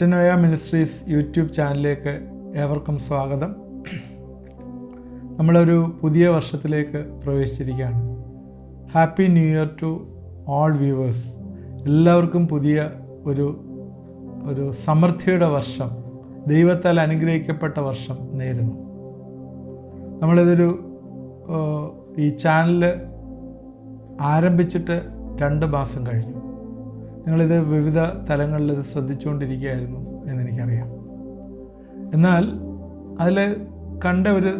Metanoia ministries YouTube ചാനലിലേക്ക് ഏവർക്കും സ്വാഗതം. നമ്മളൊരു പുതിയ വർഷത്തിലേക്ക് പ്രവേശിച്ചിരിക്കുകയാണ്. Happy new year to all viewers. എല്ലാവർക്കും പുതിയ ഒരു സമൃദ്ധിയുടെ വർഷം, ദൈവത്താൽ അനുഗ്രഹിക്കപ്പെട്ട വർഷം നേരുന്നു. ഈ ചാനൽ ആരംഭിച്ചിട്ട് 2 മാസം കഴിഞ്ഞു. നിങ്ങളിത് വിവിധ തലങ്ങളിൽ ഇത് ശ്രദ്ധിച്ചുകൊണ്ടിരിക്കുകയായിരുന്നു എന്നെനിക്കറിയാം. എന്നാൽ അതിൽ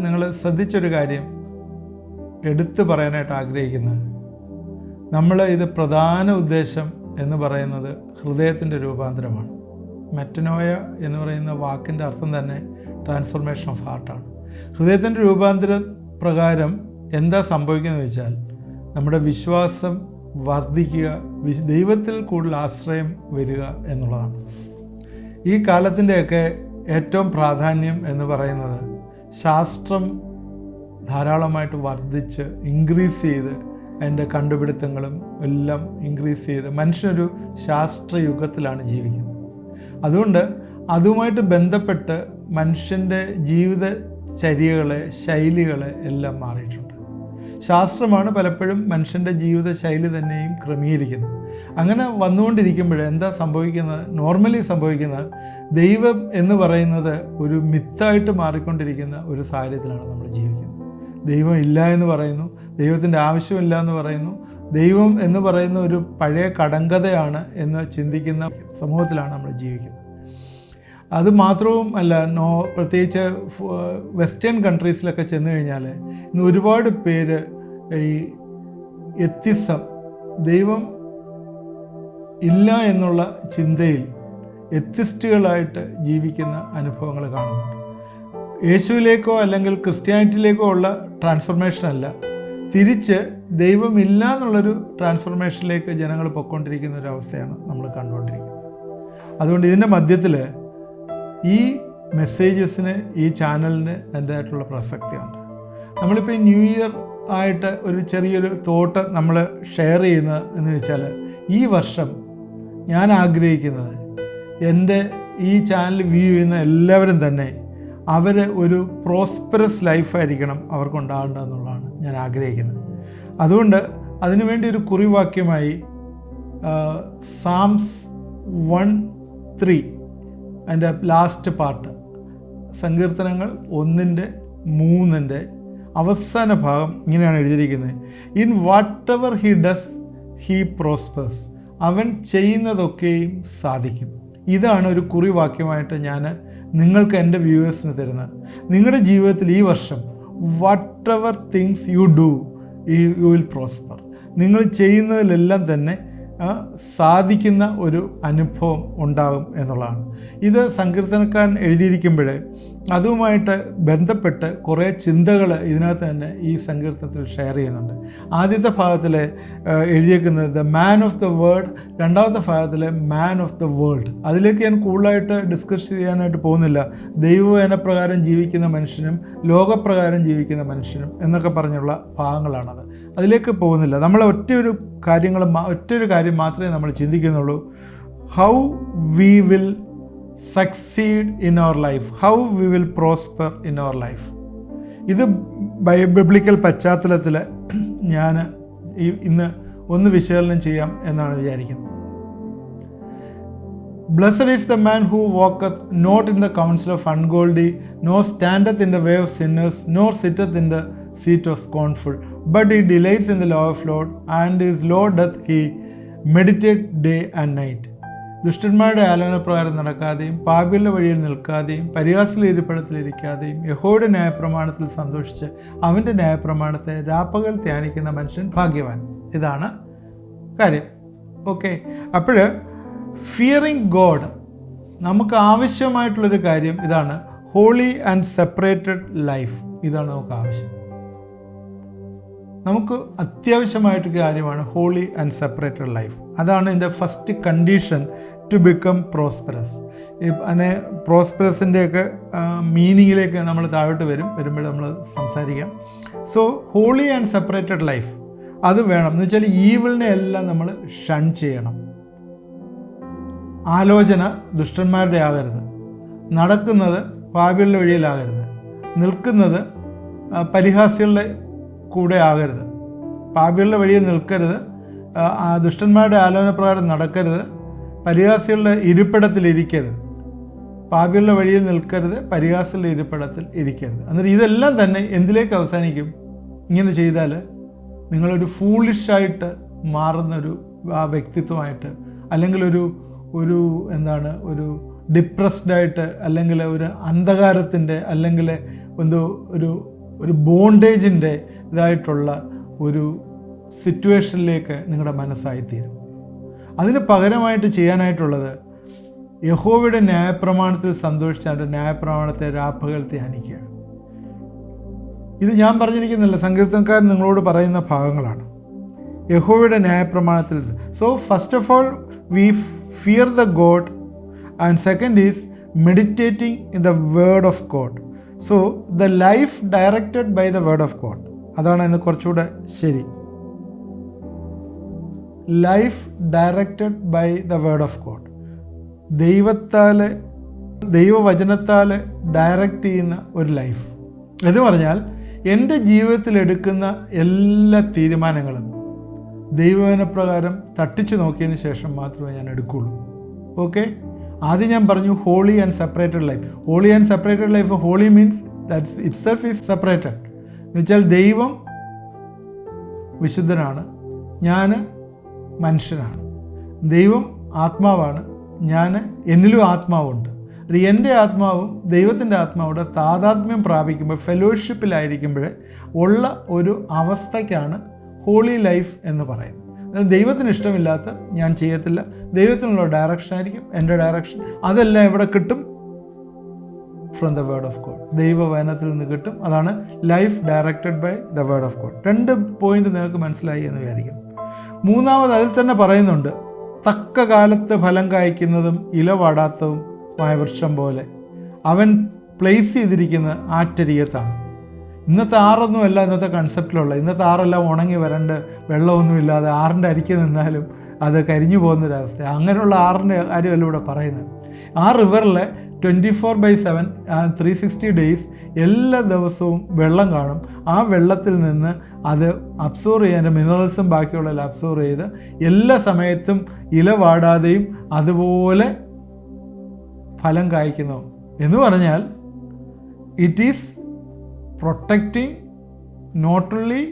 നിങ്ങൾ ശ്രദ്ധിച്ചൊരു കാര്യം എടുത്തു പറയാനായിട്ട് ആഗ്രഹിക്കുന്നത്, ഇത് പ്രധാന ഉദ്ദേശം എന്ന് പറയുന്നത് ഹൃദയത്തിൻ്റെ രൂപാന്തരമാണ്. മെറ്റനോയ എന്ന് പറയുന്ന വാക്കിൻ്റെ അർത്ഥം തന്നെ ട്രാൻസ്ഫോർമേഷൻ ഓഫ് ഹാർട്ടാണ്. ഹൃദയത്തിൻ്റെ രൂപാന്തര പ്രകാരം എന്താ സംഭവിക്കുന്നത് വെച്ചാൽ, നമ്മുടെ വിശ്വാസം വർദ്ധിക്കുക, ദൈവത്തിൽ കൂടുതൽ ആശ്രയം വരിക എന്നുള്ളതാണ്. ഈ കാലത്തിൻ്റെയൊക്കെ ഏറ്റവും പ്രാധാന്യം എന്ന് പറയുന്നത് ശാസ്ത്രം ധാരാളമായിട്ട് വർദ്ധിച്ച് ഇൻക്രീസ് ചെയ്ത്, അതിൻ്റെ കണ്ടുപിടുത്തങ്ങളും എല്ലാം ഇൻക്രീസ് ചെയ്ത് മനുഷ്യനൊരു ശാസ്ത്രയുഗത്തിലാണ് ജീവിക്കുന്നത്. അതുകൊണ്ട് അതുമായിട്ട് ബന്ധപ്പെട്ട് മനുഷ്യൻ്റെ ജീവിതചര്യകളെ, ശൈലികളെ എല്ലാം മാറിയിട്ടുണ്ട്. ശാസ്ത്രമാണ് പലപ്പോഴും മനുഷ്യൻ്റെ ജീവിതശൈലി തന്നെയും ക്രമീകരിക്കുന്നത്. അങ്ങനെ വന്നുകൊണ്ടിരിക്കുമ്പോൾ എന്താ സംഭവിക്കുന്നത്, നോർമലി സംഭവിക്കുന്നത്, ദൈവം എന്ന് പറയുന്നത് ഒരു മിത്തായിട്ട് മാറിക്കൊണ്ടിരിക്കുന്ന ഒരു സാഹചര്യത്തിലാണ് നമ്മൾ ജീവിക്കുന്നത്. ദൈവം ഇല്ല എന്ന് പറയുന്നു, ദൈവത്തിൻ്റെ ആവശ്യമില്ല എന്ന് പറയുന്നു, ദൈവം എന്ന് പറയുന്ന ഒരു പഴയ കടങ്കഥയാണ് എന്ന് ചിന്തിക്കുന്ന സമൂഹത്തിലാണ് നമ്മൾ ജീവിക്കുന്നത്. അത് മാത്രവും അല്ല, പ്രത്യേകിച്ച് വെസ്റ്റേൺ കൺട്രീസിലൊക്കെ ചെന്ന് കഴിഞ്ഞാൽ ഇന്ന് ഒരുപാട് പേര് ഈ എത്തിസം, ദൈവം ഇല്ല എന്നുള്ള ചിന്തയിൽ എത്തിസ്റ്റുകളായിട്ട് ജീവിക്കുന്ന അനുഭവങ്ങൾ കാണുന്നുണ്ട്. യേശുവിലേക്കോ അല്ലെങ്കിൽ ക്രിസ്ത്യാനിറ്റിയിലേക്കോ ഉള്ള ട്രാൻസ്ഫോർമേഷൻ അല്ല, തിരിച്ച് ദൈവമില്ല എന്നുള്ളൊരു ട്രാൻസ്ഫോർമേഷനിലേക്ക് ജനങ്ങൾ പൊയ്ക്കൊണ്ടിരിക്കുന്ന ഒരു അവസ്ഥയാണ് നമ്മൾ കണ്ടുകൊണ്ടിരിക്കുന്നത്. അതുകൊണ്ട് ഇതിൻ്റെ മധ്യത്തിൽ ഈ മെസ്സേജസിന്, ഈ ചാനലിന് അതിൻ്റെതായിട്ടുള്ള പ്രസക്തിയുണ്ട്. നമ്മളിപ്പോൾ ഈ ന്യൂ ഇയർ ആയിട്ട് ഒരു ചെറിയൊരു തോട്ട് നമ്മൾ ഷെയർ ചെയ്യുന്നത് എന്ന് വെച്ചാൽ, ഈ വർഷം ഞാൻ ആഗ്രഹിക്കുന്നത് എൻ്റെ ഈ ചാനൽ വ്യൂ ചെയ്യുന്ന എല്ലാവരും തന്നെ അവർ ഒരു പ്രോസ്പെറസ് ലൈഫായിരിക്കണം അവർക്കുണ്ടാകേണ്ടതെന്നുള്ളതാണ് ഞാൻ ആഗ്രഹിക്കുന്നത്. അതുകൊണ്ട് അതിനുവേണ്ടി ഒരു കുറിവാക്യമായി സാംസ് 1:3 അതിൻ്റെ ലാസ്റ്റ് പാർട്ട്, സങ്കീർത്തനങ്ങൾ 1:3 അവസാന ഭാഗം ഇങ്ങനെയാണ് എഴുതിയിരിക്കുന്നത്: in what ever he does he prospers. അവൻ ചെയ്യുന്നതൊക്കെയും സാധിക്കും. ഇതാണ് ഒരു കുറിവാക്യമായിട്ട് ഞാൻ നിങ്ങൾക്ക്, എൻ്റെ വ്യൂവേഴ്സിന് തരുന്നത്. നിങ്ങളുടെ ജീവിതത്തിൽ ഈ വർഷം what ever things you do, you will prosper. നിങ്ങൾ ചെയ്യുന്നതിലെല്ലാം തന്നെ സാധിക്കുന്ന ഒരു അനുഭവം ഉണ്ടാകും എന്നുള്ളതാണ്. ഇത് സങ്കീർത്തനക്കാരൻ എഴുതിയിരിക്കുമ്പോഴേ അതുമായിട്ട് ബന്ധപ്പെട്ട് കുറേ ചിന്തകൾ ഇതിനകത്ത് തന്നെ ഈ സങ്കീർത്തനത്തിൽ ഷെയർ ചെയ്യുന്നുണ്ട്. ആദ്യത്തെ ഭാഗത്തിൽ എഴുതിയേക്കുന്നത് the man of the word, രണ്ടാമത്തെ ഭാഗത്തിൽ മാൻ ഓഫ് ദ വേൾഡ്. അതിലേക്ക് ഞാൻ കൂടുതലായിട്ട് ഡിസ്കസ് ചെയ്യാനായിട്ട് പോകുന്നില്ല. ദൈവവചനപ്രകാരം ജീവിക്കുന്ന മനുഷ്യനും ലോകപ്രകാരം ജീവിക്കുന്ന മനുഷ്യനും എന്നൊക്കെ പറഞ്ഞുള്ള ഭാഗങ്ങളാണത്. അതിലേക്ക് പോകുന്നില്ല. നമ്മൾ ഒറ്റൊരു കാര്യം മാത്രമേ നമ്മൾ ചിന്തിക്കുന്നുള്ളൂ: how we will succeed in our life, how we will prosper in our life. ഇത് ബൈബിളിക്കൽ പശ്ചാത്തലത്തിൽ ഞാൻ ഇന്ന് ഒന്ന് വിശകലനം ചെയ്യാം എന്നാണ് വിചാരിക്കുന്നത്. Blessed is the man who walketh not in the counsel of ungodly, nor standeth in the way of sinners, nor sitteth in the seat of scornful, but he delights in the law of Lord, and his law doth he meditate day and night. ദുഷ്ടന്മാരുടെ ആലോചനപ്രകാരം നടക്കാതെയും പാപികളുടെ വഴിയിൽ നിൽക്കാതെയും പരിഹാസികളുടെ ഇരിപ്പിടത്തിലിരിക്കാതെയും യഹോവയുടെ ന്യായപ്രമാണത്തിൽ സന്തോഷിച്ച് അവൻ്റെ ന്യായപ്രമാണത്തെ രാപ്പകൽ ധ്യാനിക്കുന്ന മനുഷ്യൻ ഭാഗ്യവാൻ. ഇതാണ് കാര്യം. ഓക്കെ, അപ്പോൾ ഫിയറിങ് ഗോഡ്, നമുക്ക് ആവശ്യമായിട്ടുള്ളൊരു കാര്യം ഇതാണ്. ഹോളി ആൻഡ് സെപ്പറേറ്റഡ് ലൈഫ്, ഇതാണ് നമുക്ക് ആവശ്യം. നമുക്ക് അത്യാവശ്യമായിട്ടൊരു കാര്യമാണ് ഹോളി ആൻഡ് സെപ്പറേറ്റഡ് ലൈഫ്. അതാണ് എൻ്റെ first condition to become prosperous. അതിനെ പ്രോസ്പെറസിൻ്റെയൊക്കെ മീനിങ്ങിലേക്ക് നമ്മൾ താഴോട്ട് വരുമ്പോൾ നമ്മൾ സംസാരിക്കാം. So holy and separated life അത് വേണം. എന്ന് വെച്ചാൽ ഈവിളിനെ എല്ലാം നമ്മൾ ഷൻ ചെയ്യണം. ആലോചന ദുഷ്ടന്മാരുടെ ആകരുത്, നടക്കുന്നത് പാപികളുടെ വഴിയിലാകരുത്, നിൽക്കുന്നത് പരിഹാസികളുടെ കൂടെ ആകരുത്. പാപികളുടെ വഴിയിൽ നിൽക്കരുത്, ദുഷ്ടന്മാരുടെ ആലോചന പ്രകാരം നടക്കരുത്, പരിഹാസികളുടെ ഇരിപ്പിടത്തിൽ പാപികളുടെ വഴിയിൽ നിൽക്കരുത്, പരിഹാസികളുടെ ഇരിപ്പിടത്തിൽ ഇരിക്കരുത്. എന്നിട്ട് ഇതെല്ലാം തന്നെ എന്തിലേക്ക് അവസാനിക്കും? ഇങ്ങനെ ചെയ്താൽ നിങ്ങളൊരു ഫൂളിഷായിട്ട് മാറുന്നൊരു വ്യക്തിത്വമായിട്ട്, അല്ലെങ്കിൽ ഒരു ഡിപ്രസ്ഡായിട്ട്, അല്ലെങ്കിൽ ഒരു അന്ധകാരത്തിൻ്റെ, അല്ലെങ്കിൽ ഒരു ബോണ്ടേജിൻ്റെ ഇതായിട്ടുള്ള ഒരു സിറ്റുവേഷനിലേക്ക് നിങ്ങളുടെ മനസ്സായിത്തീരും. അതിന് പകരമായിട്ട് ചെയ്യാനായിട്ടുള്ളത് യഹോവയുടെ ന്യായപ്രമാണത്തിൽ സന്തോഷിച്ച് അവൻ്റെ ന്യായപ്രമാണത്തെ രാപ്പകൽ ധ്യാനിക്കുക. ഇത് ഞാൻ പറഞ്ഞിരിക്കുന്നില്ല, സങ്കീർത്തനക്കാരൻ നിങ്ങളോട് പറയുന്ന ഭാഗങ്ങളാണ്. യഹോവയുടെ ന്യായപ്രമാണത്തിൽ. So first of all we fear the God, and second is meditating in the word of God. So the life directed by the word of God. അതാണ് ഇന്ന് കുറച്ചുകൂടെ ശരി. Life directed by the word of God. ദൈവവചനത്താൽ direct ചെയ്യുന്ന ഒരു life എന്ന് പറഞ്ഞാൽ, എൻ്റെ ജീവിതത്തിൽ എടുക്കുന്ന എല്ലാ തീരുമാനങ്ങളും ദൈവവചനപ്രകാരം തട്ടിച്ചു നോക്കിയതിന് ശേഷം മാത്രമേ ഞാൻ എടുക്കുകയുള്ളൂ. ഓക്കെ, ആദ്യം ഞാൻ പറഞ്ഞു holy and separated life. Holy and separated life, holy means that's itself is separated. എന്നുവെച്ചാൽ ദൈവം വിശുദ്ധനാണ്, ഞാൻ മനുഷ്യനാണ്. ദൈവം ആത്മാവാണ്, എന്നിലും ആത്മാവുണ്ട്. എൻ്റെ ആത്മാവും ദൈവത്തിൻ്റെ ആത്മാവിടെ താതാത്മ്യം പ്രാപിക്കുമ്പോൾ, ഫെലോഷിപ്പിലായിരിക്കുമ്പോൾ ഉള്ള ഒരു അവസ്ഥയ്ക്കാണ് ഹോളി ലൈഫ് എന്ന് പറയുന്നത്. ദൈവത്തിന് ഇഷ്ടമില്ലാത്ത ഞാൻ ചെയ്യത്തില്ല, ദൈവത്തിനുള്ള ഡയറക്ഷൻ ആയിരിക്കും എൻ്റെ ഡയറക്ഷൻ. അതെല്ലാം ഇവിടെ കിട്ടും from the word of God, ദൈവവചനത്തിൽ നിന്ന് കിട്ടും. അതാണ് life directed by the word of God. 2 point നിങ്ങൾക്ക് മനസ്സിലായി എന്ന് വിചാരിക്കുന്നു. മൂന്നാമത് അതിൽ തന്നെ പറയുന്നുണ്ട്, തക്ക കാലത്ത് ഫലം കായ്ക്കുന്നതും ഇലവാടാത്തതുമായ വൃക്ഷം പോലെ അവൻ പ്ലേസ് ചെയ്തിരിക്കുന്ന ആറ്റരികത്താണ്. ഇന്നത്തെ ആറൊന്നുമല്ല ഇന്നത്തെ കൺസെപ്റ്റിലുള്ള. ഇന്നത്തെ ആറെല്ലാം ഉണങ്ങി വരണ്ട്, വെള്ളമൊന്നുമില്ലാതെ ആറിൻ്റെ അരിക്ക് നിന്നാലും അത് കരിഞ്ഞു പോകുന്നൊരവസ്ഥ. അങ്ങനെയുള്ള ആറിൻ്റെ കാര്യമല്ല ഇവിടെ പറയുന്നത്. ആ റിവറിൽ 24/7 360 ഡേയ്സ് എല്ലാ ദിവസവും വെള്ളം കാണും. ആ വെള്ളത്തിൽ നിന്ന് അത് അബ്സോർവ് ചെയ്യാൻ, മിനറൽസും ബാക്കിയുള്ളതെല്ലാം അബ്സോർവ് ചെയ്ത് എല്ലാ സമയത്തും ഇല വാടാതെയും അതുപോലെ ഫലം കായ്ക്കുന്നു എന്ന് പറഞ്ഞാൽ, it is protecting not only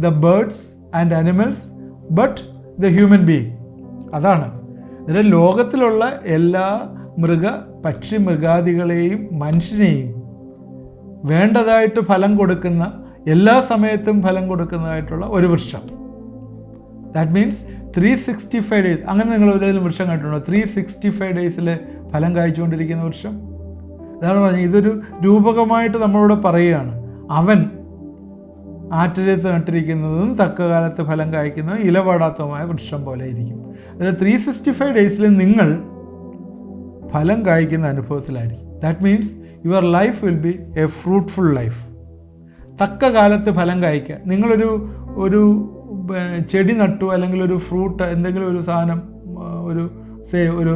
the birds and animals but the human being. അതാണ് ഇതിൽ ലോകത്തിലുള്ള എല്ലാ പക്ഷി മൃഗാദികളെയും മനുഷ്യനെയും വേണ്ടതായിട്ട് ഫലം കൊടുക്കുന്ന, എല്ലാ സമയത്തും ഫലം കൊടുക്കുന്നതായിട്ടുള്ള ഒരു വൃക്ഷം. That means 365 days. അങ്ങനെ നിങ്ങൾ ഒരേലും വൃക്ഷം കണ്ടിട്ടുണ്ടോ? 365 ഡേയ്സിൽ ഫലം കായ്ച്ചുകൊണ്ടിരിക്കുന്ന വൃക്ഷം. അതാണ് പറഞ്ഞത്, ഇതൊരു രൂപകമായിട്ട് നമ്മളോട് പറയുകയാണ്. അവൻ ആറ്റരത്ത് നട്ടിരിക്കുന്നതും തക്ക കാലത്ത് ഫലം കായ്ക്കുന്നതും ഇലവാടാത്തതുമായ വൃക്ഷം പോലെ ഇരിക്കും. അതായത് 365 ഡേയ്സിൽ നിങ്ങൾ ഫലം കായ്ക്കുന്ന അനുഭവത്തിലായിരിക്കും. That means your life will be a fruitful life. തക്ക കാലത്ത് ഫലം കായ്ക്കുക. നിങ്ങളൊരു ചെടി നട്ടു, അല്ലെങ്കിൽ ഒരു ഫ്രൂട്ട്, എന്തെങ്കിലും ഒരു സാധനം, ഒരു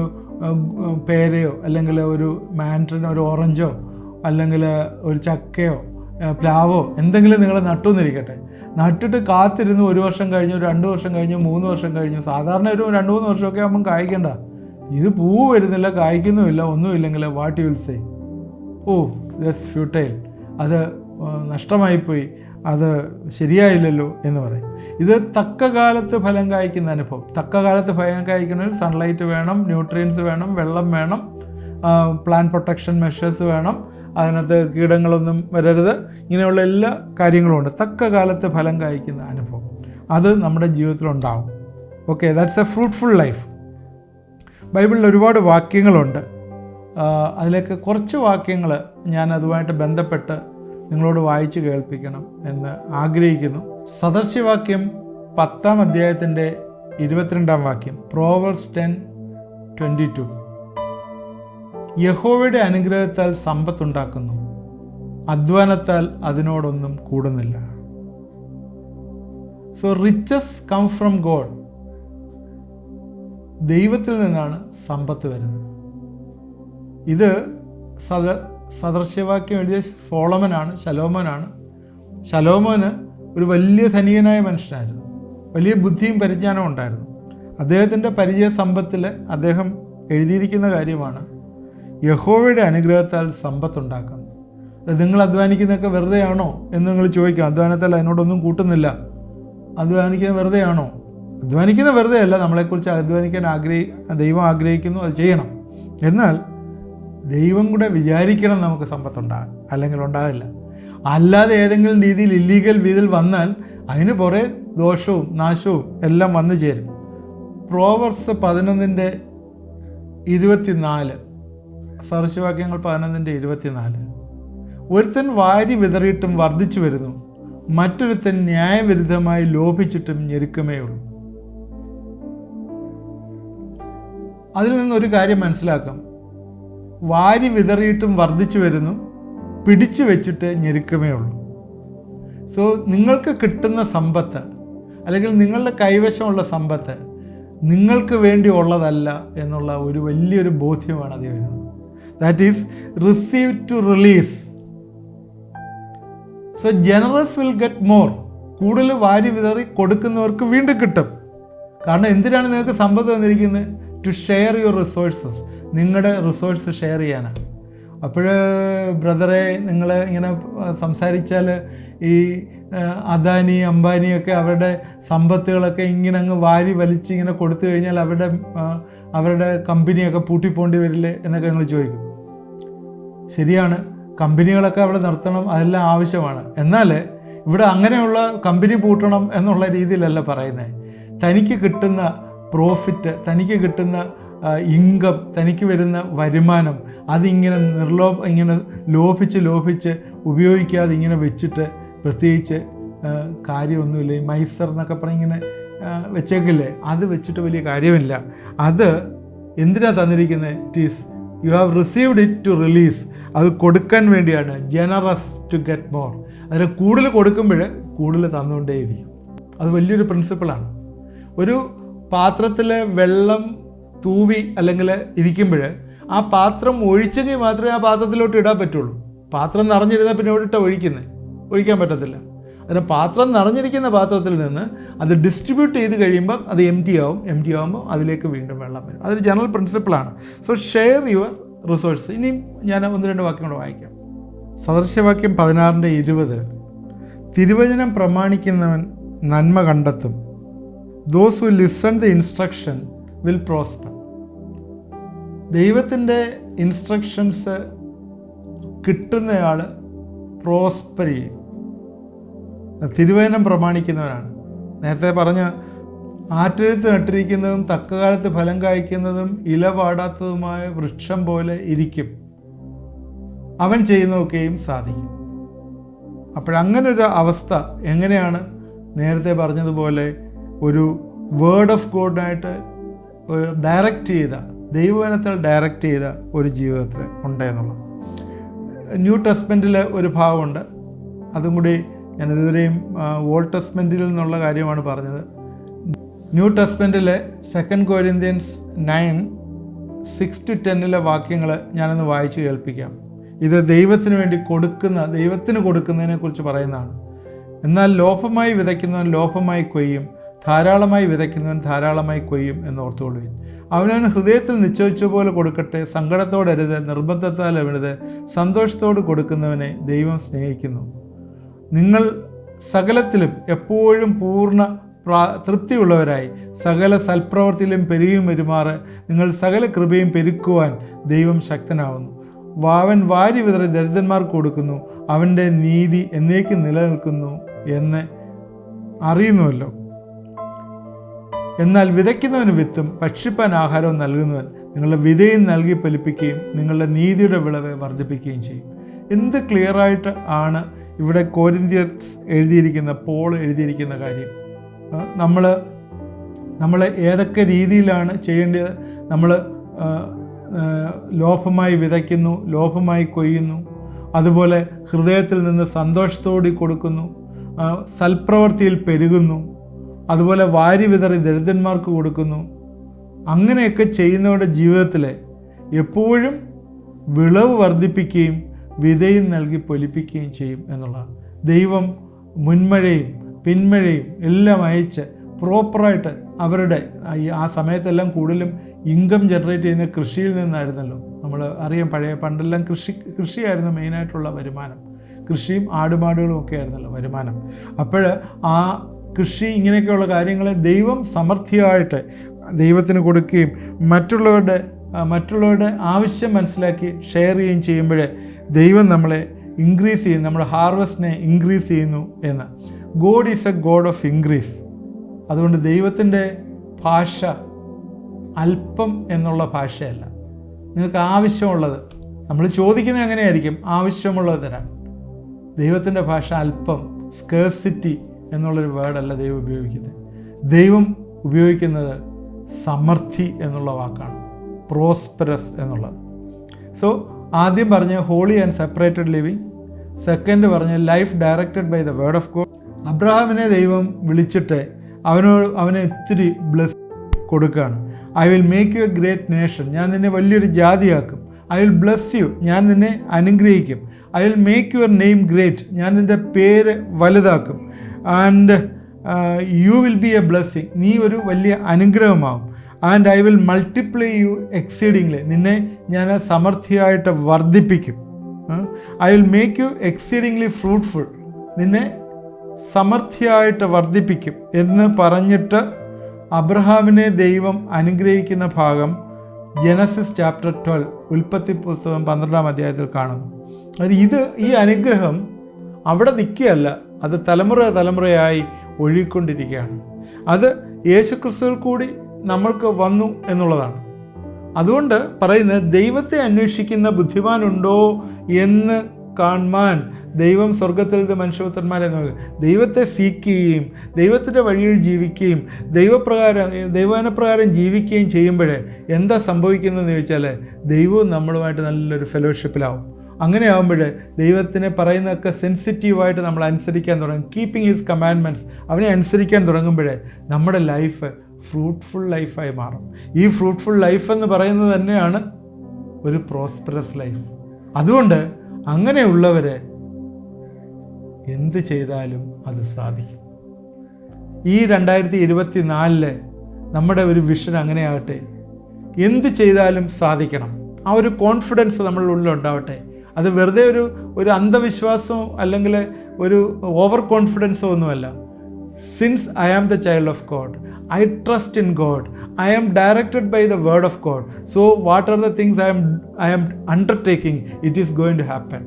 പേരയോ അല്ലെങ്കിൽ ഒരു മാൻഡ്രിനോ ഒരു ഓറഞ്ചോ അല്ലെങ്കിൽ ഒരു ചക്കയോ പ്ലാവോ എന്തെങ്കിലും നിങ്ങൾ നട്ടു എന്നിരിക്കട്ടെ. നട്ടിട്ട് കാത്തിരുന്ന് 1 വർഷം കഴിഞ്ഞു, 2 വർഷം കഴിഞ്ഞു, 3 വർഷം കഴിഞ്ഞു. സാധാരണ ഒരു 2-3 വർഷമൊക്കെ ആകുമ്പം കായ്ക്കേണ്ട. ഇത് പൂവ് വരുന്നില്ല, കായ്ക്കുന്നുമില്ല, ഒന്നുമില്ലെങ്കിൽ what you will say? Oh, that's futile, അത് നഷ്ടമായിപ്പോയി, അത് ശരിയായില്ലല്ലോ എന്ന് പറയും. ഇത് തക്ക കാലത്ത് ഫലം കായ്ക്കുന്ന അനുഭവം. തക്ക കാലത്ത് ഫലം കായ്ക്കണമെങ്കിൽ സൺലൈറ്റ് വേണം, ന്യൂട്രിയൻസ് വേണം, വെള്ളം വേണം, പ്ലാന്റ് പ്രൊട്ടക്ഷൻ മെഷേഴ്സ് വേണം, അതിനകത്ത് കീടങ്ങളൊന്നും വരരുത്, ഇങ്ങനെയുള്ള എല്ലാ കാര്യങ്ങളുമുണ്ട്. തക്ക കാലത്ത് ഫലം കായ്ക്കുന്ന അനുഭവം അത് നമ്മുടെ ജീവിതത്തിലുണ്ടാവും. Okay, that's a fruitful life. ബൈബിളിൽ ഒരുപാട് വാക്യങ്ങളുണ്ട്. അതിലേക്ക് കുറച്ച് വാക്യങ്ങൾ ഞാൻ അതുമായിട്ട് ബന്ധപ്പെട്ട് നിങ്ങളോട് വായിച്ച് കേൾപ്പിക്കണം എന്ന് ആഗ്രഹിക്കുന്നു. സദൃശ്യവാക്യം 10-ാം അധ്യായത്തിൻ്റെ 22-ാം വാക്യം, പ്രോവേർബ്സ് 10:22. യഹോവയുടെ അനുഗ്രഹത്താൽ സമ്പത്തുണ്ടാക്കുന്നു, അധ്വാനത്താൽ അതിനോടൊന്നും കൂടുന്നില്ല. So riches come from God. ദൈവത്തിൽ നിന്നാണ് സമ്പത്ത് വരുന്നത്. ഇത് സദൃശ്യവാക്യം എഴുതിയ സോളമനാണ്, ശലോമോന് ഒരു വലിയ ധനികനായ മനുഷ്യനായിരുന്നു. വലിയ ബുദ്ധിയും പരിജ്ഞാനവും ഉണ്ടായിരുന്നു. അദ്ദേഹത്തിൻ്റെ പരിചയ സമ്പത്തിൽ അദ്ദേഹം എഴുതിയിരിക്കുന്ന കാര്യമാണ് യഹോവയുടെ അനുഗ്രഹത്താൽ സമ്പത്തുണ്ടാക്കുന്നു. നിങ്ങൾ അധ്വാനിക്കുന്നതൊക്കെ വെറുതെയാണോ എന്ന് നിങ്ങൾ ചോദിക്കാം. അധ്വാനത്താൽ അതിനോടൊന്നും കൂട്ടുന്നില്ല. അധ്വാനിക്കുന്നത് വെറുതെയാണോ? അധ്വാനിക്കുന്ന വെറുതെ അല്ല. നമ്മളെക്കുറിച്ച് അധ്വാനിക്കാൻ ദൈവം ആഗ്രഹിക്കുന്നു, അത് ചെയ്യണം. എന്നാൽ ദൈവം കൂടെ വിചാരിക്കണം നമുക്ക് സമ്പത്തുണ്ടാകാൻ, അല്ലെങ്കിൽ ഉണ്ടാകില്ല. അല്ലാതെ ഏതെങ്കിലും രീതിയിൽ ഇല്ലീഗൽ വീതിൽ വന്നാൽ അതിന് കുറേ ദോഷവും നാശവും എല്ലാം വന്നു ചേരും. പ്രോവർബ്സ് 11:24, സദൃശവാക്യങ്ങൾ 11:24. ഒരുത്തൻ വാരി വിതറിയിട്ടും വർദ്ധിച്ചു വരുന്നു, മറ്റൊരുത്തൻ ന്യായവിരുദ്ധമായി ലോഭിച്ചിട്ടും ഞെരുക്കമേ ഉള്ളൂ. അതിൽ നിന്നൊരു കാര്യം മനസ്സിലാക്കാം. വാരി വിതറിയിട്ടും വർദ്ധിച്ചു വരുന്നു, പിടിച്ചു വെച്ചിട്ട് ഞെരുക്കമേ ഉള്ളൂ. സോ നിങ്ങൾക്ക് കിട്ടുന്ന സമ്പത്ത്, അല്ലെങ്കിൽ നിങ്ങളുടെ കൈവശമുള്ള സമ്പത്ത് നിങ്ങൾക്ക് വേണ്ടി ഉള്ളതല്ല എന്നുള്ള ഒരു വലിയൊരു ബോധ്യമാണ് അത് വരുന്നത്. That is receive to release. So generous will get more. കൂടുതൽ വാരി വിതറി കൊടുക്കുന്നവർക്ക് വീണ്ടും കിട്ടും. കാരണം എന്തിനാണ് നിങ്ങൾക്ക് സമ്പത്ത് തന്നിരിക്കുന്നത്? To share your resources. നിങ്ങളുടെ റിസോഴ്സ് ഷെയർ ചെയ്യാനാണ്. അപ്പോൾ ബ്രദറെ, നിങ്ങൾ ഇങ്ങനെ സംസാരിച്ചാൽ ഈ അദാനി അംബാനിയൊക്കെ അവരുടെ സമ്പത്തുകളൊക്കെ ഇങ്ങനെ അങ്ങ് വാരി വലിച്ച് ഇങ്ങനെ കൊടുത്തു കഴിഞ്ഞാൽ അവരുടെ കമ്പനിയൊക്കെ പൂട്ടിപ്പോണ്ടി വരില്ലേ എന്നൊക്കെ നിങ്ങൾ ചോദിക്കും. ശരിയാണ്, കമ്പനികളൊക്കെ അവിടെ നിർത്തണം, അതെല്ലാം ആവശ്യമാണ്. എന്നാൽ ഇവിടെ അങ്ങനെയുള്ള കമ്പനി പൂട്ടണം എന്നുള്ള രീതിയിലല്ല പറയുന്നത്. തനിക്ക് കിട്ടുന്ന പ്രോഫിറ്റ്, തനിക്ക് കിട്ടുന്ന ഇൻകം, തനിക്ക് വരുന്ന വരുമാനം അതിങ്ങനെ ഇങ്ങനെ ലോഭിച്ച് ഉപയോഗിക്കാതെ ഇങ്ങനെ വെച്ചിട്ട്, പ്രത്യേകിച്ച് കാര്യമൊന്നുമില്ല, ഈ മൈസർ എന്നൊക്കെ പറഞ്ഞിങ്ങനെ വെച്ചേക്കില്ലേ, അത് വെച്ചിട്ട് വലിയ കാര്യമില്ല. അത് എന്തിനാണ് തന്നിരിക്കുന്നത്? It is you have received it to release. അത് കൊടുക്കാൻ വേണ്ടിയാണ്. Generous to get more. അതിന് കൂടുതൽ കൊടുക്കുമ്പോൾ കൂടുതൽ തന്നുകൊണ്ടേയിരിക്കും. അത് വലിയൊരു പ്രിൻസിപ്പിളാണ്. ഒരു പാത്രത്തിൽ വെള്ളം തൂവി അല്ലെങ്കിൽ ഇരിക്കുമ്പോൾ ആ പാത്രം ഒഴിച്ചെങ്കിൽ മാത്രമേ ആ പാത്രത്തിലോട്ട് ഇടാൻ പറ്റുള്ളൂ. പാത്രം നിറഞ്ഞിരുന്നാൽ പിന്നെ എവിടെയിട്ടാണ് ഒഴിക്കാൻ പറ്റത്തില്ല. അതിന് പാത്രം നിറഞ്ഞിരിക്കുന്ന പാത്രത്തിൽ നിന്ന് അത് ഡിസ്ട്രിബ്യൂട്ട് ചെയ്ത് കഴിയുമ്പം അത് എം ടി ആകുമ്പോൾ അതിലേക്ക് വീണ്ടും വെള്ളം വരും. അതൊരു ജനറൽ പ്രിൻസിപ്പിളാണ്. So share your resource. ഇനിയും ഞാൻ 1-2 വാക്യം കൂടെ വായിക്കാം. സദൃശവാക്യം 16:20. തിരുവചനം പ്രമാണിക്കുന്നവൻ നന്മ കണ്ടെത്തും. Those who listen the instruction will prosper. ദൈവത്തിൻ്റെ ഇൻസ്ട്രക്ഷൻസ് കിട്ടുന്നയാൾ പ്രോസ്പർ ചെയ്യും. തിരുവചനം പ്രമാണിക്കുന്നവനാണ്. നേരത്തെ പറഞ്ഞ ആറ്റെഴുത്ത് നട്ടിരിക്കുന്നതും തക്കകാലത്ത് ഫലം കായ്ക്കുന്നതും ഇല പാടാത്തതുമായ വൃക്ഷം പോലെ ഇരിക്കും. അവൻ ചെയ്യുന്നതൊക്കെയും സാധിക്കും. അപ്പോഴങ്ങനൊരു അവസ്ഥ എങ്ങനെയാണ്? നേരത്തെ പറഞ്ഞതുപോലെ ഒരു വേർഡ് ഓഫ് ഗോഡായിട്ട് ദൈവവചനത്തിൽ ഡയറക്റ്റ് ചെയ്ത ഒരു ജീവിതത്തിൽ ഉണ്ട് എന്നുള്ളത്. ന്യൂ ടെസ്റ്റ്മെൻറ്റിൽ ഒരു ഭാഗമുണ്ട്. അതും കൂടി ഞാനിതുവരെയും ഓൾഡ് ടെസ്റ്റ്മെൻറ്റിൽ നിന്നുള്ള കാര്യമാണ് പറഞ്ഞത്. ന്യൂ ടെസ്റ്റ്മെൻറ്റിലെ 2 കൊരിന്ത്യൻസ് 9:6-10 വാക്യങ്ങൾ ഞാനൊന്ന് വായിച്ച് കേൾപ്പിക്കാം. ഇത് ദൈവത്തിന് വേണ്ടി ദൈവത്തിന് കൊടുക്കുന്നതിനെ കുറിച്ച് പറയുന്നതാണ്. എന്നാൽ ലോഭമായി വിതയ്ക്കുന്നവൻ ലോഭമായി കൊയ്യും, ധാരാളമായി വിതയ്ക്കുന്നവൻ ധാരാളമായി കൊയ്യും എന്ന് ഓർത്തുകൊള്ളുവിൻ. അവനവൻ ഹൃദയത്തിൽ നിശ്ചയിച്ച പോലെ കൊടുക്കട്ടെ, സങ്കടത്തോടരുത്, നിർബന്ധത്താൽ അവരുത്. സന്തോഷത്തോട് കൊടുക്കുന്നവനെ ദൈവം സ്നേഹിക്കുന്നു. നിങ്ങൾ സകലത്തിലും എപ്പോഴും പൂർണ്ണ തൃപ്തിയുള്ളവരായി സകല സൽപ്രവർത്തിയിലും പെരുകിയും പെരുമാറ്. നിങ്ങൾ സകല കൃപയും പെരുക്കുവാൻ ദൈവം ശക്തനാവുന്നു. അവൻ വാരി വിതറി ദരിദ്രന്മാർക്ക് കൊടുക്കുന്നു, അവൻ്റെ നീതി എന്നേക്കും നിലനിൽക്കുന്നു എന്ന് അറിയുന്നുവല്ലോ. എന്നാൽ വിതയ്ക്കുന്നവന് വിത്തും ഭക്ഷിപ്പാൻ ആഹാരവും നൽകുന്നവൻ നിങ്ങളുടെ വിതയും നൽകി ഫലിപ്പിക്കുകയും നിങ്ങളുടെ നീതിയുടെ വിളവ് വർദ്ധിപ്പിക്കുകയും ചെയ്യും. എന്ത് ക്ലിയറായിട്ട് ആണ് ഇവിടെ കൊരിന്ത്യൻസ് എഴുതിയിരിക്കുന്ന, പോൾ എഴുതിയിരിക്കുന്ന കാര്യം. നമ്മൾ ഏതൊക്കെ രീതിയിലാണ് ചെയ്യേണ്ടത്? നമ്മൾ ലോഭമായി വിതയ്ക്കുന്നു, ലോഭമായി കൊയ്യുന്നു. അതുപോലെ ഹൃദയത്തിൽ നിന്ന് സന്തോഷത്തോടെ കൊടുക്കുന്നു, സൽപ്രവൃത്തിയിൽ പെരുകുന്നു. അതുപോലെ വാരി വിതറി ദരിദ്രന്മാർക്ക് കൊടുക്കുന്നു. അങ്ങനെയൊക്കെ ചെയ്യുന്നവരുടെ ജീവിതത്തിൽ എപ്പോഴും വിളവ് വർദ്ധിപ്പിക്കുകയും വിതയും നൽകി പൊലിപ്പിക്കുകയും ചെയ്യും എന്നുള്ളതാണ്. ദൈവം മുൻമഴയും പിന്മഴയും എല്ലാം അയച്ച് പ്രോപ്പറായിട്ട് അവരുടെ ആ സമയത്തെല്ലാം കൂടുതലും ഇൻകം ജനറേറ്റ് ചെയ്യുന്ന കൃഷിയിൽ നിന്നായിരുന്നല്ലോ. നമ്മൾ അറിയാം, പണ്ടെല്ലാം കൃഷിയായിരുന്നു മെയിനായിട്ടുള്ള വരുമാനം. കൃഷിയും ആടുമാടുകളും ഒക്കെ ആയിരുന്നല്ലോ വരുമാനം. അപ്പോൾ ആ കൃഷി ഇങ്ങനെയൊക്കെയുള്ള കാര്യങ്ങളെ ദൈവം സമൃദ്ധിയായിട്ട് ദൈവത്തിന് കൊടുക്കുകയും മറ്റുള്ളവരുടെ ആവശ്യം മനസ്സിലാക്കി ഷെയർ ചെയ്യുകയും ചെയ്യുമ്പോൾ ദൈവം നമ്മളെ ഇൻക്രീസ് ചെയ്യും, നമ്മുടെ ഹാർവസ്റ്റിനെ ഇൻക്രീസ് ചെയ്യുന്നു എന്ന്. God is A God of increase. അതുകൊണ്ട് ദൈവത്തിൻ്റെ ഭാഷ അല്പം എന്നുള്ള ഭാഷയല്ല. നിങ്ങൾക്ക് ആവശ്യമുള്ളത്, നമ്മൾ ചോദിക്കുന്നത് എങ്ങനെയായിരിക്കും, ആവശ്യമുള്ളത് തരാൻ. ദൈവത്തിൻ്റെ ഭാഷ അല്പം, സ്കേഴ്സിറ്റി എന്നുള്ളൊരു വേർഡല്ല ദൈവം ഉപയോഗിക്കുന്നത്. ദൈവം ഉപയോഗിക്കുന്നത് സമൃദ്ധി എന്നുള്ള വാക്കാണ്, പ്രോസ്പെറസ് എന്നുള്ളത്. സോ ആദ്യം പറഞ്ഞ holy and separated living, second പറഞ്ഞ life directed by the word of God. അബ്രഹാമിനെ ദൈവം വിളിച്ചിട്ട് അവനെ ഇത്തിരി ബ്ലെസ് കൊടുക്കുകയാണ്. I will make you a great nation, ഞാൻ നിന്നെ വലിയൊരു ജാതിയാക്കും. ഐ വിൽ ബ്ലെസ് യു, ഞാൻ നിന്നെ അനുഗ്രഹിക്കും. I will make your name great, ഞാൻ നിൻ്റെ പേര് വലുതാക്കും. And you will be a blessing, നീ ഒരു വലിയ അനുഗ്രഹമാകും. And I will multiply you exceedingly, നിന്നെ ഞാൻ സമൃദ്ധിയായിട്ട് വർദ്ധിപ്പിക്കും. I will make U exceedingly fruitful, നിന്നെ സമൃദ്ധിയായിട്ട് വർദ്ധിപ്പിക്കും എന്ന് പറഞ്ഞിട്ട് അബ്രഹാമിനെ ദൈവം അനുഗ്രഹിക്കുന്ന ഭാഗം ജനസിസ് ചാപ്റ്റർ 12, ഉൽപ്പത്തി പുസ്തകം 12-ാം അധ്യായത്തിൽ കാണുന്നു. ഈ അനുഗ്രഹം അവിടെ നിൽക്കുകയല്ല, അത് തലമുറയായി ഒഴുകിക്കൊണ്ടിരിക്കുകയാണ്. അത് യേശുക്രിസ്തുവിൽ കൂടി നമ്മൾക്ക് വന്നു എന്നുള്ളതാണ്. അതുകൊണ്ട് പറയുന്നത്, ദൈവത്തെ അന്വേഷിക്കുന്ന ബുദ്ധിമാനുണ്ടോ എന്ന് കാണുവാൻ ദൈവം സ്വർഗത്തിൽ മനുഷ്യപുത്രന്മാരെ നോക്കി ദൈവത്തെ സീക്കുകയും ദൈവത്തിൻ്റെ വഴിയിൽ ജീവിക്കുകയും ദൈവവചനപ്രകാരം ജീവിക്കുകയും ചെയ്യുമ്പോൾ എന്താ സംഭവിക്കുന്നതെന്ന് ചോദിച്ചാൽ, ദൈവവും നമ്മളുമായിട്ട് നല്ലൊരു ഫെലോഷിപ്പിലാവും. അങ്ങനെ ആകുമ്പോൾ ദൈവത്തിനെ പറയുന്നതൊക്കെ സെൻസിറ്റീവായിട്ട് നമ്മൾ അനുസരിക്കാൻ തുടങ്ങും. കീപ്പിംഗ് ഹിസ് കമാൻഡ്മെൻറ്റ്സ്, അവനെ അനുസരിക്കാൻ തുടങ്ങുമ്പോൾ നമ്മുടെ ലൈഫ് ഫ്രൂട്ട്ഫുൾ ലൈഫായി മാറും. ഈ ഫ്രൂട്ട്ഫുൾ ലൈഫ് എന്ന് പറയുന്നത് തന്നെയാണ് ഒരു പ്രോസ്പെറസ് ലൈഫ്. അതുകൊണ്ട് അങ്ങനെയുള്ളവരെ എന്ത് ചെയ്താലും അത് സാധിക്കും. ഈ 2024 നമ്മുടെ ഒരു വിഷൻ അങ്ങനെയാകട്ടെ, എന്ത് ചെയ്താലും സാധിക്കണം. ആ ഒരു കോൺഫിഡൻസ് നമ്മളുടെ ഉള്ളിലുണ്ടാവട്ടെ. അത് വെറുതെ ഒരു അന്ധവിശ്വാസമോ അല്ലെങ്കിൽ ഒരു ഓവർ കോൺഫിഡൻസോ ഒന്നുമല്ല. Since I am the child of God, I trust in God. I am directed by the word of God. So what are the things I am undertaking, it is going to happen.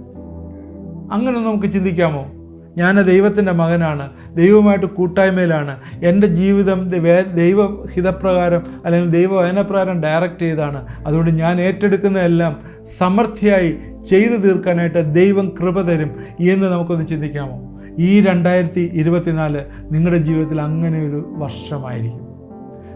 അങ്ങനെ നമുക്ക് ചിന്തിക്കാമോ? ഞാൻ ദൈവത്തിൻ്റെ മകനാണ്, ദൈവമായിട്ട് കൂട്ടായ്മയിലാണ്, എൻ്റെ ജീവിതം ദൈവഹിതപ്രകാരം അല്ലെങ്കിൽ ദൈവവചനപ്രകാരം ഡയറക്റ്റ് ചെയ്താണ്. അതുകൊണ്ട് ഞാൻ ഏറ്റെടുക്കുന്നതെല്ലാം സമൃദ്ധിയായി ചെയ്തു തീർക്കാനായിട്ട് ദൈവം കൃപ തരും എന്ന് നമുക്കൊന്ന് ചിന്തിക്കാമോ? ഈ 2024 നിങ്ങളുടെ ജീവിതത്തിൽ അങ്ങനെ ഒരു വർഷമായിരിക്കും.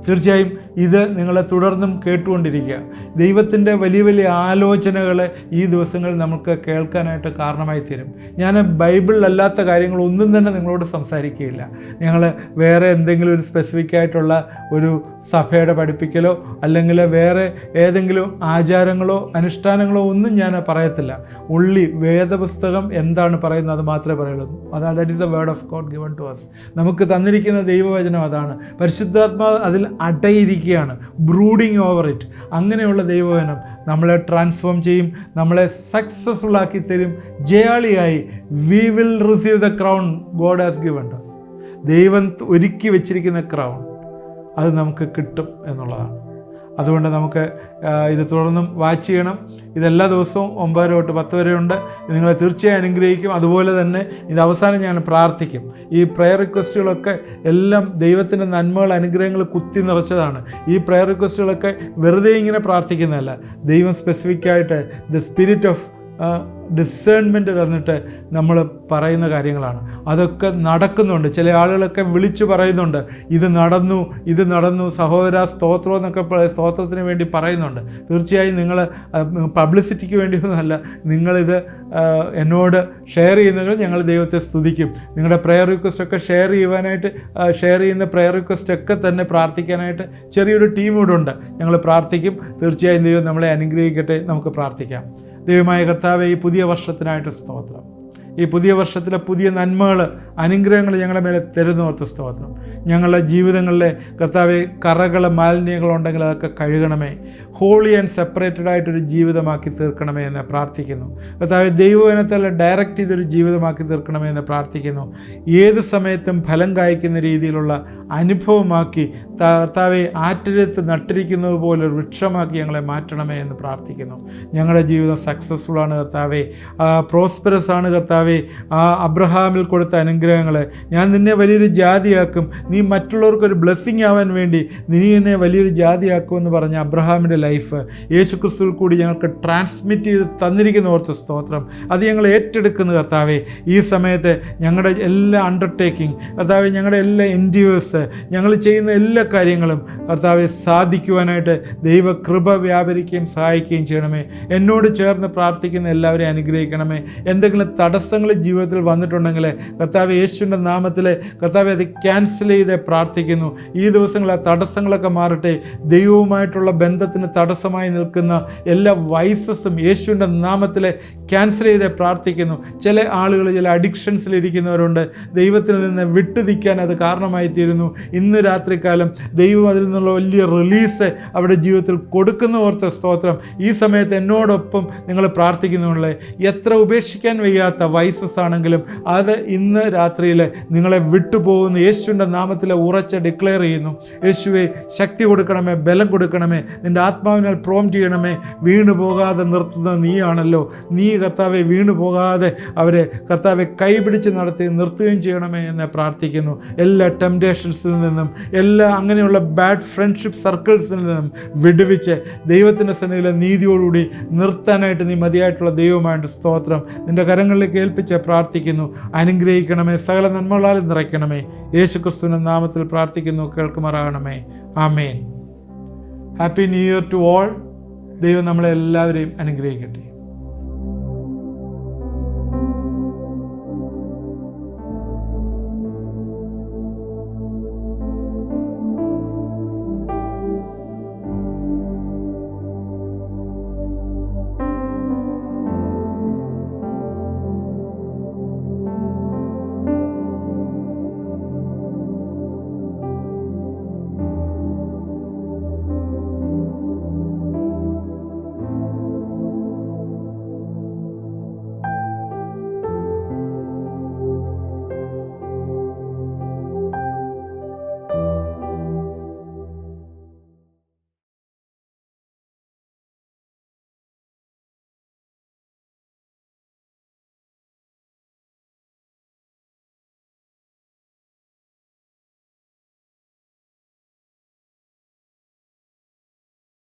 തീർച്ചയായും ഇത് നിങ്ങളെ തുടർന്നും കേട്ടുകൊണ്ടിരിക്കുക. ദൈവത്തിൻ്റെ വലിയ വലിയ ആലോചനകളെ ഈ ദിവസങ്ങളിൽ നമുക്ക് കേൾക്കാനായിട്ട് കാരണമായി തീരും. ഞാൻ ബൈബിളിലല്ലാത്ത കാര്യങ്ങളൊന്നും തന്നെ നിങ്ങളോട് സംസാരിക്കുകയില്ല. ഞങ്ങൾ വേറെ എന്തെങ്കിലും ഒരു സ്പെസിഫിക് ആയിട്ടുള്ള ഒരു സഭയുടെ പഠിപ്പിക്കലോ അല്ലെങ്കിൽ വേറെ ഏതെങ്കിലും ആചാരങ്ങളോ അനുഷ്ഠാനങ്ങളോ ഒന്നും ഞാൻ പറയത്തില്ല. ഉള്ളി വേദപുസ്തകം എന്താണ് പറയുന്നത് അത് മാത്രമേ പറയുള്ളൂ. That is the word of God given to us. നമുക്ക് തന്നിരിക്കുന്ന ദൈവവചനം അതാണ്. പരിശുദ്ധാത്മാവ് അതിൽ അടയിരിക്കുകയാണ്, ബ്രൂഡിങ് ഓവർ ഇറ്റ്. അങ്ങനെയുള്ള ദൈവവചനം നമ്മളെ ട്രാൻസ്ഫോം ചെയ്യും, നമ്മളെ സക്സസ്ഫുൾ ആക്കി തരും, ജയാളിയായി. We will receive the crown God has given us. ദൈവം ഒരുക്കി വെച്ചിരിക്കുന്ന ക്രൗൺ അത് നമുക്ക് കിട്ടും എന്നുള്ളതാണ്. അതുകൊണ്ട് നമുക്ക് ഇത് തുടർന്നും വാച്ച് ചെയ്യണം. ഇതെല്ലാ ദിവസവും 9 തൊട്ട് 10 വരെ ഉണ്ട്. നിങ്ങളെ തീർച്ചയായും അനുഗ്രഹിക്കും. അതുപോലെ തന്നെ ഇതിൻ്റെ അവസാനം ഞാൻ പ്രാർത്ഥിക്കും. ഈ പ്രെയർ റിക്വസ്റ്റുകളൊക്കെ എല്ലാം ദൈവത്തിൻ്റെ നന്മകൾ അനുഗ്രഹങ്ങൾ കുത്തി നിറച്ചതാണ്. ഈ പ്രെയർ റിക്വസ്റ്റുകളൊക്കെ വെറുതെ ഇങ്ങനെ പ്രാർത്ഥിക്കുന്നതല്ല. ദൈവം സ്പെസിഫിക്കായിട്ട് ദ സ്പിരിറ്റ് ഓഫ് ഡിസേൺമെൻറ്റ് തന്നിട്ട് നമ്മൾ പറയുന്ന കാര്യങ്ങളാണ്. അതൊക്കെ നടക്കുന്നുണ്ട്. ചില ആളുകളൊക്കെ വിളിച്ചു പറയുന്നുണ്ട്, ഇത് നടന്നു സഹോദര സ്തോത്രം എന്നൊക്കെ സ്തോത്രത്തിന് വേണ്ടി പറയുന്നുണ്ട്. തീർച്ചയായും നിങ്ങൾ പബ്ലിസിറ്റിക്ക് വേണ്ടിയൊന്നുമല്ല, നിങ്ങളിത് എന്നോട് ഷെയർ ചെയ്യുന്നെങ്കിൽ ഞങ്ങൾ ദൈവത്തെ സ്തുതിക്കും. നിങ്ങളുടെ പ്രെയർ റിക്വസ്റ്റൊക്കെ ഷെയർ ചെയ്യുന്ന പ്രെയർ റിക്വസ്റ്റൊക്കെ തന്നെ പ്രാർത്ഥിക്കാനായിട്ട് ചെറിയൊരു ടീം ഇവിടെ ഉണ്ട്. ഞങ്ങൾ പ്രാർത്ഥിക്കും. തീർച്ചയായും ദൈവം നമ്മളെ അനുഗ്രഹിക്കട്ടെ. നമുക്ക് പ്രാർത്ഥിക്കാം. ദൈവമായ കർത്താവേ, ഈ പുതിയ വർഷത്തിനായിട്ട് സ്തോത്രം. ഈ പുതിയ വർഷത്തിലെ പുതിയ നന്മകൾ, അനുഗ്രഹങ്ങൾ ഞങ്ങളുടെ മേലെ തരുന്നോർത്ത് സ്തോത്രം. ഞങ്ങളുടെ ജീവിതങ്ങളിലെ കർത്താവെ മാലിന്യങ്ങളുണ്ടെങ്കിൽ അതൊക്കെ കഴുകണമേ. ഹോളി ആൻഡ് സെപ്പറേറ്റഡ് ആയിട്ടൊരു ജീവിതമാക്കി തീർക്കണമേ എന്ന് പ്രാർത്ഥിക്കുന്നു. കർത്താവെ ദൈവവചനത്താൽ ഡയറക്റ്റ് ചെയ്തൊരു ജീവിതമാക്കി തീർക്കണമേ എന്ന് പ്രാർത്ഥിക്കുന്നു. ഏത് സമയത്തും ഫലം കായ്ക്കുന്ന രീതിയിലുള്ള അനുഭവമാക്കി കർത്താവെ ആറ്റിരത്ത് നട്ടിരിക്കുന്നത് പോലെ ഒരു വൃക്ഷമാക്കി ഞങ്ങളെ മാറ്റണമേ എന്ന് പ്രാർത്ഥിക്കുന്നു. ഞങ്ങളുടെ ജീവിതം സക്സസ്ഫുൾ ആണ് കർത്താവെ, പ്രോസ്പെറസ് ആണ് കർത്താവെ. അബ്രഹാമിൽ കൊടുത്ത അനുഗ്രഹങ്ങൾ, ഞാൻ നിന്നെ വലിയൊരു ജാതിയാക്കും, നീ മറ്റുള്ളവർക്കൊരു ബ്ലെസ്സിങ് ആവാൻ വേണ്ടി നീ എന്നെ വലിയൊരു ജാതിയാക്കുമെന്ന് പറഞ്ഞ അബ്രഹാമിൻ്റെ ലൈഫ് യേശുക്രിസ്തുവിൽ കൂടി ഞങ്ങൾക്ക് ട്രാൻസ്മിറ്റ് ചെയ്ത് തന്നിരിക്കുന്ന ഓർത്ത് സ്തോത്രം. അത് ഞങ്ങൾ ഏറ്റെടുക്കുന്നു കർത്താവെ. ഈ സമയത്ത് ഞങ്ങളുടെ എല്ലാ അണ്ടർടേക്കിംഗ് കർത്താവെ, ഞങ്ങളുടെ എല്ലാ എൻഡ്യൂവേഴ്സ്, ഞങ്ങൾ ചെയ്യുന്ന എല്ലാ കാര്യങ്ങളും കർത്താവെ സാധിക്കുവാനായിട്ട് ദൈവകൃപ വ്യാപരിക്കുകയും സഹായിക്കുകയും ചെയ്യണമേ. എന്നോട് ചേർന്ന് പ്രാർത്ഥിക്കുന്ന എല്ലാവരെയും അനുഗ്രഹിക്കണമേ. എന്തെങ്കിലും തടസ്സങ്ങൾ ജീവിതത്തിൽ വന്നിട്ടുണ്ടെങ്കിൽ കർത്താവെ യേശുവിൻ്റെ നാമത്തിൽ കർത്താവെ അത് ക്യാൻസൽ ചെയ്ത് പ്രാർത്ഥിക്കുന്നു. ഈ ദിവസങ്ങളിൽ ആ തടസ്സങ്ങളൊക്കെ മാറട്ടെ. ദൈവവുമായിട്ടുള്ള ബന്ധത്തിന് തടസ്സമായി നിൽക്കുന്ന എല്ലാ വൈസസും യേശുവിൻ്റെ നാമത്തിൽ ക്യാൻസൽ ചെയ്ത് പ്രാർത്ഥിക്കുന്നു. ചില ആളുകൾ ചില അഡിക്ഷൻസിലിരിക്കുന്നവരുണ്ട്. ദൈവത്തിൽ നിന്ന് വിട്ടു നിൽക്കാൻ അത് കാരണമായി തീരുന്നു. ഇന്ന് രാത്രികാലം ദൈവം അതിൽ നിന്നുള്ള വലിയ റിലീസ് അവരുടെ ജീവിതത്തിൽ കൊടുക്കുന്ന ഓർത്ത സ്തോത്രം. ഈ സമയത്ത് എന്നോടൊപ്പം നിങ്ങൾ പ്രാർത്ഥിക്കുന്നുള്ളേ. എത്ര ഉപേക്ഷിക്കാൻ വയ്യാത്ത വൈസസ് ആണെങ്കിലും അത് ഇന്ന് രാത്രിയിൽ നിങ്ങളെ വിട്ടുപോകുന്നു. യേശുവിൻ്റെ നാമത്തിൽ ഉറച്ച് ഡിക്ലെയർ ചെയ്യുന്നു. യേശുവെ ശക്തി കൊടുക്കണമേ, ബലം കൊടുക്കണമേ, നിൻ്റെ ആത്മാവിനാൽ പ്രോംപ്റ്റ് ചെയ്യണമേ. വീണു പോകാതെ നിർത്തുന്ന നീയാണല്ലോ. നീ കർത്താവെ വീണു പോകാതെ അവരെ കർത്താവെ കൈപിടിച്ച് നടത്തി നിർത്തുകയും ചെയ്യണമേ എന്ന് പ്രാർത്ഥിക്കുന്നു. എല്ലാ ടെംപ്റ്റേഷൻസിൽ നിന്നും, എല്ലാ അങ്ങനെയുള്ള ബാഡ് ഫ്രണ്ട്ഷിപ്പ് സർക്കിൾസിൽ നിന്നും വിടുവിച്ച് ദൈവത്തിൻ്റെ സന്നിധിയിലെ നീതിയോടുകൂടി നിർത്താനായിട്ട് നീ മതിയായിട്ടുള്ള ദൈവമായിട്ട് സ്തോത്രം. നിൻ്റെ കരങ്ങളിലേക്ക് ഏൽപ്പിച്ച് പ്രാർത്ഥിക്കുന്നു. അനുഗ്രഹിക്കണമേ, സകല നന്മകളാൽ നിറയ്ക്കണമേ. യേശുക്രിസ്തുവിൻ്റെ നാമത്തിൽ പ്രാർത്ഥിക്കുന്നു, കേൾക്കുമാറാകണമേ. ആമേൻ. Happy new year to all. ദൈവം നമ്മളെ എല്ലാവരെയും അനുഗ്രഹിക്കട്ടെ.